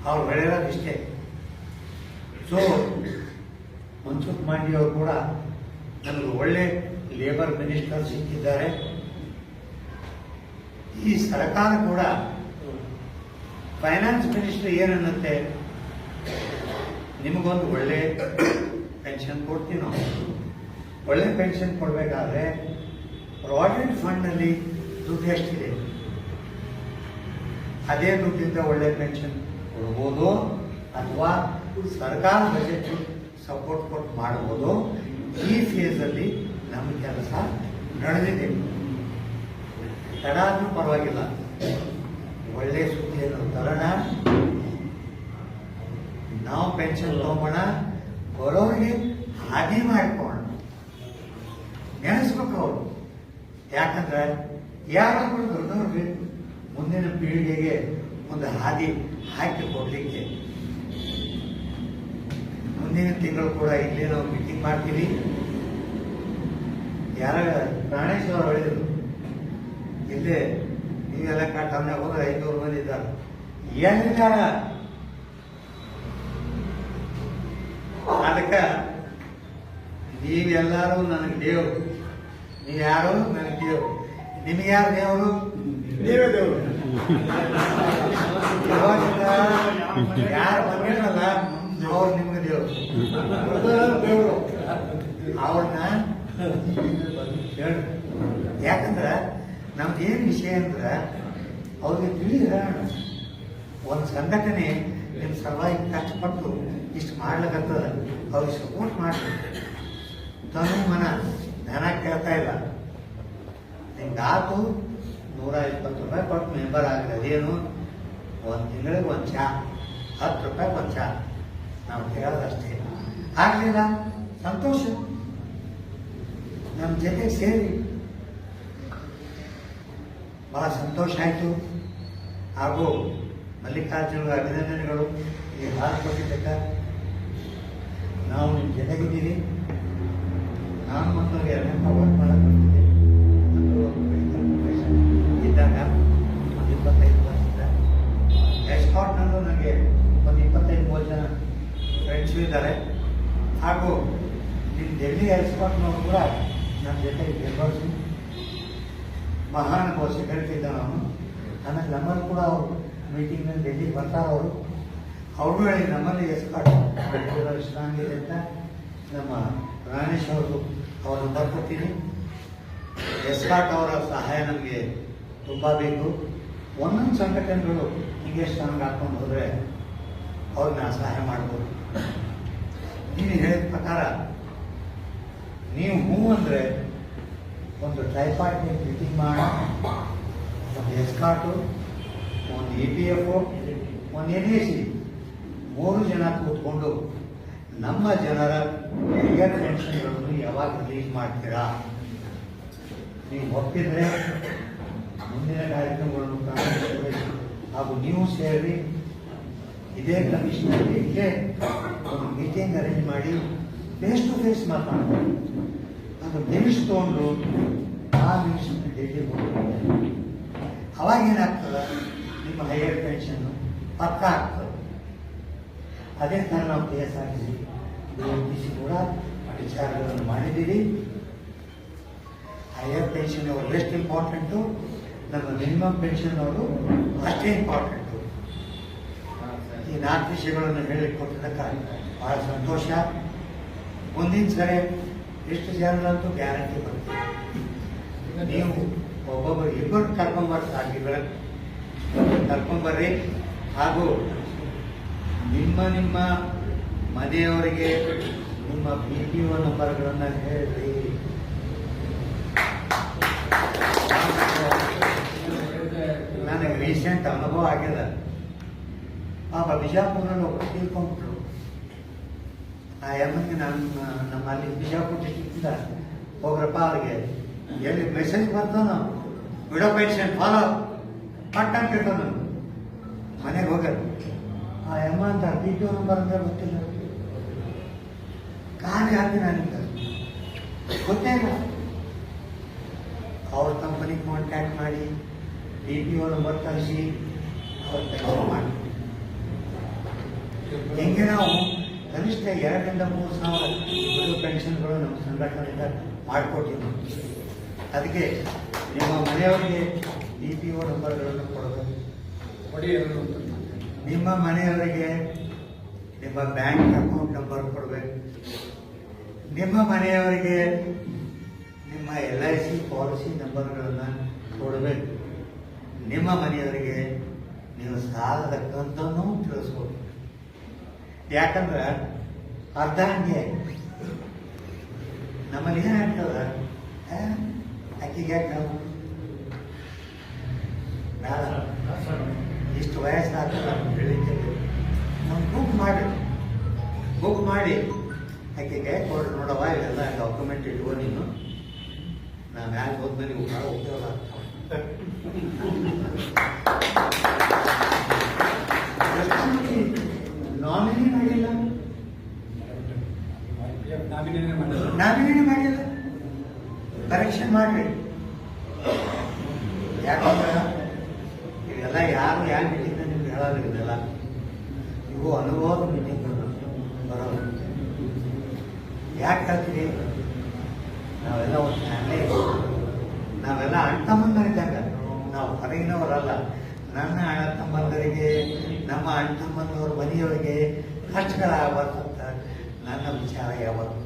ಅವ್ರು ಬೆಳೆಯೋದು ಇಷ್ಟೇ. ಸೊ ಮನ್ಸುಖ್ ಮಾಂಡವಿಯಾ ಅವರು ಕೂಡ ನಮಗೆ ಒಳ್ಳೆ ಲೇಬರ್ ಮಿನಿಸ್ಟರ್ ಸಿಕ್ಕಿದ್ದಾರೆ. ಈ ಸರ್ಕಾರ ಕೂಡ ಫೈನಾನ್ಸ್ ಮಿನಿಸ್ಟರ್ ಏನನ್ನತ್ತೆ, ನಿಮಗೊಂದು ಒಳ್ಳೆ ಪೆನ್ಷನ್ ಕೊಡ್ತೀವಿ ನಾವು. ಒಳ್ಳೆ ಪೆನ್ಷನ್ ಕೊಡಬೇಕಾದ್ರೆ ಪ್ರಾವಿಡೆಂಟ್ ಫಂಡ್ನಲ್ಲಿ ದುಡ್ಡು ಎಷ್ಟಿದೆ, ಅದೇ ದುಡ್ಡಿಂದ ಒಳ್ಳೆ ಪೆನ್ಷನ್ ಕೊಡ್ಬೋದು, ಅಥವಾ ಸರ್ಕಾರ ಬಜೆಟ್ ಸಪೋರ್ಟ್ ಕೊಟ್ಟು ಮಾಡ್ಬೋದು. ಈ ಫೇಸಲ್ಲಿ ನಮ್ಮ ಕೆಲಸ ನಡೆದಿದೆ. ತಡ ಆದ್ರೂ ಪರವಾಗಿಲ್ಲ, ಒಳ್ಳೆ ಸುದ್ದಿಯನ್ನು ತರೋಣ, ನಾವು ಪೆನ್ಷನ್ ತಗೋಣ, ಬರೋರಿಗೆ ಹಾದಿ ಮಾಡ್ಕೋಣ. ನೆನೆಸ್ಬೇಕು ಅವರು, ಯಾಕಂದ್ರೆ ಯಾರೊಬ್ಬರು ದೊಡ್ಡವರು ಬೇಕು ಮುಂದಿನ ಪೀಳಿಗೆಗೆ ಒಂದು ಹಾದಿ ಹಾಕಿ ಕೊಡ್ಲಿಕ್ಕೆ. ಮುಂದಿನ ತಿಂಗಳು ಕೂಡ ಇಲ್ಲೇ ನಾವು ಮೀಟಿಂಗ್ ಮಾಡ್ತೀವಿ. ಯಾರ ಪ್ರಾಣೇಶ್ ಅವರು ಹೇಳಿದ್ರು, ಇಲ್ಲೇ ನೀವೆಲ್ಲ ಟಮ್ನಾಗ ಹೋದ್ರೆ 500 ಮಂದಿ ಇದ್ದಾರೆ. ಏನಿದ್ದಾರ ಅದಕ್ಕೆ ನೀವೆಲ್ಲರೂ ನನಗೆ ದೇವರು, ನೀವು ಯಾರು ನನಗೆ ದೇವರು. ನಿಮಗೆ ಯಾರು ದೇವರು? ನೀವೇ ದೇವರು. ಯಾರು ಬಂದಿರಲ್ಲ ಅವ್ರು ನಿಮ್ಗೆ ದೇವರು. ಅವ್ರನ್ನ ಹೇಳಿ, ಯಾಕಂದ್ರೆ ನಮ್ದೇನು ವಿಷಯ ಅಂದ್ರೆ ಅವ್ರಿಗೆ ತಿಳಿದ ಒಂದು ಸಂಘಟನೆ ನಿಮ್ಮ ಸಲುವಾಗಿ ಕಷ್ಟಪಟ್ಟು ಇಷ್ಟು ಮಾಡ್ಲಿಕ್ಕಂತದ, ಅವ್ರಿಗೆ ಸಪೋರ್ಟ್ ಮಾಡ್ಬೇಕು. ತನು ಮನ ಧನ ಕೇಳ್ತಾ ಇಲ್ಲ, ನಿಮ್ಗಾತು 120 ರೂಪಾಯಿ ಕೊಟ್ಟು ಮೆಂಬರ್ ಆಗಿದೆ. ಅದೇನು ಒಂದು ತಿಂಗಳಿಗೆ ಒಂದು ಚಾ, 10 ರೂಪಾಯಿ ಒಂದು ಚಾ ನಾವು ಕೇಳೋದಷ್ಟೇ. ಆಗಲಿಲ್ಲ ಸಂತೋಷ, ನಮ್ಮ ಜೊತೆಗೆ ಸೇರಿ ಬಹಳ ಸಂತೋಷ ಆಯಿತು. ಹಾಗೂ ಮಲ್ಲಿಕಾರ್ಜುನ ಅಭಿನಂದನೆಗಳು. ಈ ಹಾಲು ಕೊಟ್ಟಿದ್ದಕ್ಕೆ ನಾವು ನಿಮ್ಮ ಜೊತೆಗಿದ್ದೀವಿ. ನಾನು ಮತ್ತು ವರ್ಕ್ ಮಾಡಕ್ಕೆ ಇದ್ದಾಗ ಒಂದು 25 ವರ್ಷದ ಎಸ್ಕಾಟ್ನಲ್ಲೂ ನನಗೆ ಒಂದು 25-30 ಜನ ಫ್ರೆಂಡ್ಸು ಇದ್ದಾರೆ. ಹಾಗೂ ನಿಮ್ಮ ಡೆಲ್ಲಿ ಎಸ್ಕಾಟ್ನವರು ಕೂಡ ನನ್ನ ಜೊತೆಗೆ ಮೆಂಬರ್ಸು. ಮಹಾನುಭಾವ ಸೆಕ್ರೆಟರಿ ಇದ್ದ ನಾನು. ಆಮೇಲೆ ನಮ್ಮಲ್ಲಿ ಕೂಡ ಅವರು ಮೀಟಿಂಗ್ನಲ್ಲಿ ಡೆಲ್ಲಿಗೆ ಬರ್ತಾರೆ. ಅವರು ಹೇಳಿ ನಮ್ಮಲ್ಲಿ ಎಸ್ಕಾಟ್ ಚೆನ್ನಾಗಿದೆ ಅಂತ ನಮ್ಮ ಪ್ರಾಣೇಶ್ ಅವರು ಅವ್ರ ನಂಬರ್ ಕೊಡ್ತೀನಿ. ಎಸ್ಕಾಟ್ ಅವರ ಸಹಾಯ ನಮಗೆ ತುಂಬ ಬೇಕು. ಒಂದೊಂದು ಸಂಘಟನೆಗಳು ಹೀಗೆ ಸ್ಟ್ರಾಂಗ್ ಹಾಕೊಂಡು ಹೋದರೆ ಅವ್ರನ್ನ ಸಹಾಯ ಮಾಡ್ಬೋದು. ನೀವು ಹೇಳಿದ ಪ್ರಕಾರ ನೀವು ಹೂ ಅಂದರೆ ಒಂದು ಟ್ರೈಪಾರ್ಟಿಟ್ ಮೀಟಿಂಗ್ ಮಾಡೋಣ. ಒಂದು ಎಸ್ಕಾಟು, ಒಂದು EPF, ಒಂದು NAC, 3 ಜನ ಕೂತ್ಕೊಂಡು ನಮ್ಮ ಜನರ ಹಿರಿಯರ್ ಪೆನ್ಷನ್ಗಳನ್ನು ಯಾವಾಗ ರಿಲೀಸ್ ಮಾಡ್ತೀರಾ, ನೀವು ಒಪ್ಪಿದ್ರೆ ಮುಂದಿನ ಕಾರ್ಯಕ್ರಮಗಳನ್ನು ಪ್ರಾರಂಭಿಸಬೇಕು. ಹಾಗೂ ನೀವು ಸೇರಿ ಇದೇ ಕಮಿಷನಲ್ಲಿ ಇಲ್ಲೇ ಒಂದು ಮೀಟಿಂಗ್ ಅರೇಂಜ್ ಮಾಡಿ ಫೇಸ್ ಟು ಫೇಸ್ ಮಾತಾಡೋದು. ಅದು ನಿಮಿಷ ತೊಗೊಂಡು ಆ ನಿಮಿಷಕ್ಕೆ ಡೆಲ್ಲಿಗೆ ಹೋಗ್ತಾರೆ. ಅವಾಗೇನಾಗ್ತದೆ, ನಿಮ್ಮ ಹೈಯರ್ ಪೆನ್ಷನ್ನು ಪಕ್ಕ ಆಗ್ತದೆ. ಅದೇ ಥರ ನಾವು KSRTC BMTC ಕೂಡ ವಿಚಾರಗಳನ್ನು ಮಾಡಿದ್ದೀವಿ. ಹೈಯರ್ ಪೆನ್ಷನ್ ಅವರು ಎಷ್ಟು ಇಂಪಾರ್ಟೆಂಟು, ನಮ್ಮ ಮಿನಿಮಮ್ ಪೆನ್ಷನ್ ಅವರು ಅಷ್ಟೇ ಇಂಪಾರ್ಟೆಂಟು. ಈ 4 ವಿಷಯಗಳನ್ನು ಹೇಳಿಕೊಟ್ಟಿದ್ದಕ್ಕೆ ಬಹಳ ಸಂತೋಷ. ಮುಂದಿನ ಸರಿ ಎಷ್ಟು ಜನರಂತೂ ಗ್ಯಾರಂಟಿ ಬರ್ತೀವಿ. ನೀವು ಒಬ್ಬೊಬ್ಬರು 2 ಕರ್ಕೊಂಬರ್ತಾರೆ, ಕರ್ಕೊಂಬರ್ರಿ. ಹಾಗೂ ನಿಮ್ಮ ಮನೆಯವರಿಗೆ ನಿಮ್ಮ BPO ನಂಬರ್ಗಳನ್ನು ಹೇಳ್ರಿ. ನನಗೆ ರೀಸೆಂಟ್ ಅನುಭವ ಆಗಿದೆ. ಪಾಪ ಬಿಜಾಪುರದಲ್ಲಿ ಒಬ್ಬರು ತಿಳ್ಕೊಂಡ್ಬಿಟ್ರು. ಆ ಎಮ್ಮನಿಗೆ ನಮ್ಮಲ್ಲಿ ಬಿಜಾಪುರ ಡಿಸ್ಟ್ರಿಕ್ಟಿಂದ ಹೋಗ್ರಪ್ಪ, ಅವ್ರಿಗೆ ಎಲ್ಲಿ ಮೆಸೇಜ್ ಬರ್ತಾನೋ ವಿಡೋ ಪೆನ್ಷನ್ ಫಾಲೋ ಪಟ್ಟ ಅಂತ ಇಟ್ಟು ಮನೆಗೆ ಹೋಗ್ಯಾರ. ಆ ಎಮ್ಮ ಅಂತ BPO ನಂಬರ್ ಅಂದ್ರೆ ಗೊತ್ತಿಲ್ಲ, ಕಾಲಿ ಹಾಕಿ ನನಗೆ ಗೊತ್ತೇ ಇಲ್ಲ. ಅವ್ರ ಕಂಪನಿಗೆ ಕಾಂಟ್ಯಾಕ್ಟ್ ಮಾಡಿ BPO ನಂಬರ್ ಕಳಿಸಿ ಅವ್ರ ಕೆಲಸ ಮಾಡಿ ಹಿಂಗೆ ನಾವು ಕನಿಷ್ಠ 2-3 ಸಾವಿರ ಪೆನ್ಷನ್ಗಳು ನಮ್ಮ ಸಂಘಟನೆಯಿಂದ ಮಾಡಿಕೊಟ್ಟಿದ್ದೀವಿ. ಅದಕ್ಕೆ ನಿಮ್ಮ ಮನೆಯವರಿಗೆ DPO ನಂಬರ್ಗಳನ್ನು ಕೊಡಬೇಕು. ನಿಮ್ಮ ಮನೆಯವರಿಗೆ ನಿಮ್ಮ ಬ್ಯಾಂಕ್ ಅಕೌಂಟ್ ನಂಬರ್ ಕೊಡಬೇಕು. ನಿಮ್ಮ ಮನೆಯವರಿಗೆ ನಿಮ್ಮ LIC ಪಾಲಿಸಿ ನಂಬರ್ಗಳನ್ನು ಕೊಡಬೇಕು. ನಿಮ್ಮ ಮನೆಯವರಿಗೆ ನೀವು ಸಾಲದ ಕಂತನ್ನು ತಿಳಿಸ್ಬೋದು. ಯಾಕಂದ್ರೆ ಅರ್ಧ ಹಂಗೆ ನಮ್ಮಲ್ಲಿ ಏನಾಗ್ತದ, ಆಕೆಗೆ ಯಾಕೆ ಬೇಡ, ಇಷ್ಟು ವಯಸ್ಸಾಗ್ತದ ಹೇಳಿಕೆ ನಾವು ಬುಕ್ ಮಾಡಿ ಆಕೆಗೆ ಕೊಡು, ನೋಡವ ಇವೆಲ್ಲ ಡಾಕ್ಯುಮೆಂಟ್ ಇಟ್ಕೋ ನೀನು, ನಾ ಮ್ಯಾಲೆ ಹೋದ್ಮೇಲೆ ನೀವು ಭಾಳ ಉಪಯೋಗ ಆಗ್ತಾವ. ನಾಮಿನಿ ಮಾಡಿಲ್ಲ, ನಾಮಿನಿ ಮಾಡಿಲ್ಲ, ಕರೆಕ್ಷನ್ ಮಾಡ್ರಿ. ಯಾಕಂದ್ರೆ ಇವೆಲ್ಲ ಯಾರು ಮೀಟಿಂಗ್ ನಿಮ್ಗೆ ಹೇಳೋದು, ಇದೆಲ್ಲ ಇವು ಅನುಭವದ ಮೀಟಿಂಗ್ ಬರೋದು. ಯಾಕೆ ಹೇಳ್ತೀರಿ? ನಾವೆಲ್ಲ ಒಂದು ಫ್ಯಾಮಿಲಿ, ನಾವೆಲ್ಲ ಅಣ್ಣ ತಮ್ಮಂದಿರಿದ್ದಾಗ, ನಾವು ಹೊರಗಿನವರಲ್ಲ. ನನ್ನ ಅಣ್ಣ ತಮ್ಮಂದರಿಗೆ, ನಮ್ಮ ಅಣ್ಣ ತಮ್ಮಂದವ್ರ ಮನೆಯವರಿಗೆ ಕಷ್ಟಗಳಾಗಬಾರ್ದು ಅಂತ ನನ್ನ ವಿಚಾರ ಯಾವತ್ತು